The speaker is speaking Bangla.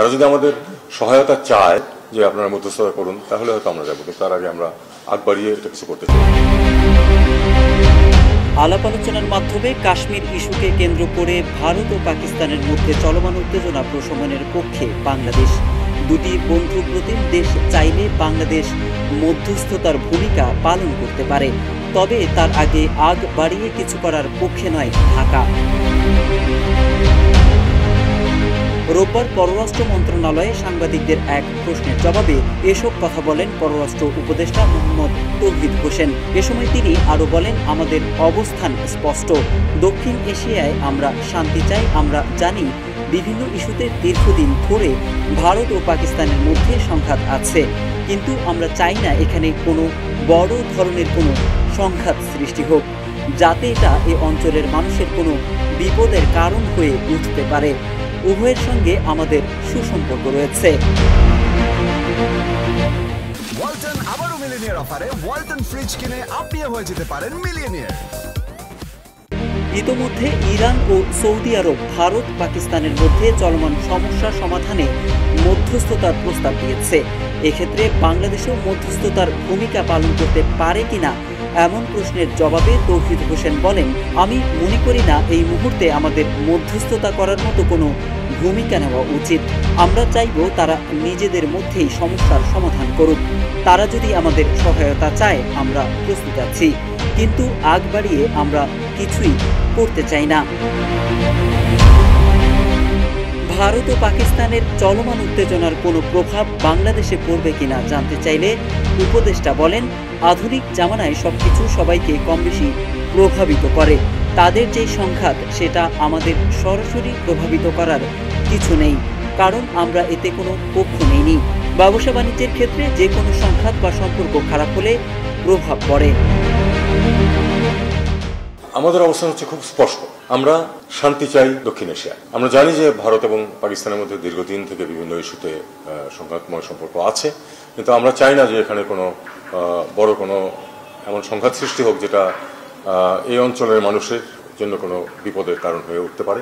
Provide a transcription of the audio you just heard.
তারা যদি আমাদের সহায়তা চায় যে আপনারা মধ্যস্থতা করুন, তাহলে হয়তো আমরা যাবো, কিন্তু তার আগে আমরা আগ বাড়িয়ে এটা কিছু করতে চাই। আলাপ আলোচনার মাধ্যমে কাশ্মীর ইস্যুকে কেন্দ্র করে ভারত ও পাকিস্তানের মধ্যে চলমান উত্তেজনা প্রশমনের পক্ষে বাংলাদেশ। দুটি বন্ধুপ্রতিম দেশ চাইলে বাংলাদেশ মধ্যস্থতার ভূমিকা পালন করতে পারে, তবে তার আগে আগ বাড়িয়ে কিছু করার পক্ষে নয় ঢাকা। রোববার পররাষ্ট্র মন্ত্রণালয়ে সাংবাদিকদের এক প্রশ্নের জবাবে এসব কথা বলেন পররাষ্ট্র উপদেষ্টা মোহাম্মদ তৌহিদ হোসেন। এ সময় তিনি আরও বলেন, আমাদের অবস্থান স্পষ্ট। দক্ষিণ এশিয়ায় আমরা শান্তি চাই। আমরা জানি বিভিন্ন ইস্যুতে দীর্ঘদিন ধরে ভারত ও পাকিস্তানের মধ্যে সংঘাত আছে, কিন্তু আমরা চাই না এখানে কোনো বড় ধরনের কোনো সংঘাত সৃষ্টি হোক, যাতে এটা এ অঞ্চলের মানুষের কোনো বিপদের কারণ হয়ে উঠতে পারে। উভয়ের সঙ্গে আমাদের সুসম্পর্ক রয়েছে। ওয়ালটন আবারও মিলিয়নিয়ার অফারে ওয়ালটন ফ্রিজ কিনে আপনিও হয়ে যেতে পারেন মিলিয়নিয়ার। ইতোমধ্যে ইরান ও সৌদি আরব ভারত পাকিস্তানের মধ্যে চলমান সমস্যা সমাধানে মধ্যস্থতার প্রস্তাব দিয়েছে। এক্ষেত্রে বাংলাদেশও মধ্যস্থতার ভূমিকা পালন করতে পারে কিনা এমন প্রশ্নের জবাবে তৌহিদ হোসেন বলেন, আমি মনে করি না এই মুহূর্তে আমাদের মধ্যস্থতা করার মতো কোনো ভূমিকা নেওয়া উচিত। আমরা চাইব তারা নিজেদের মধ্যেই সমস্যার সমাধান করুক। তারা যদি আমাদের সহায়তা চায় আমরা প্রস্তুত আছি, কিন্তু আগ বাড়িয়ে আমরা কিছুই করতে চাই না। ভারত ও পাকিস্তানের চলমান উত্তেজনার কোনো প্রভাব বাংলাদেশে পড়বে কিনা জানতে চাইলে উপদেষ্টা বলেন, আধুনিক জামানায় সবকিছু সবাইকে কম বেশি প্রভাবিত করে। তাদের যেই সংঘাত সেটা আমাদের সরাসরি প্রভাবিত করার কিছু নেই, কারণ আমরা এতে কোনো পক্ষ নেইনি। ব্যবসা বাণিজ্যের ক্ষেত্রে যে কোনো সংঘাত বা সম্পর্ক খারাপ হলে প্রভাব পড়ে। আমাদের অবস্থান হচ্ছে খুব স্পষ্ট। আমরা শান্তি চাই দক্ষিণ এশিয়ায়। আমরা জানি যে ভারত এবং পাকিস্তানের মধ্যে দীর্ঘদিন থেকে বিভিন্ন ইস্যুতে সংঘাতময় সম্পর্ক আছে, কিন্তু আমরা চাই না যে এখানে কোনো বড় কোনো এমন সংঘাত সৃষ্টি হোক যেটা এই অঞ্চলের মানুষের জন্য কোনো বিপদের কারণ হয়ে উঠতে পারে।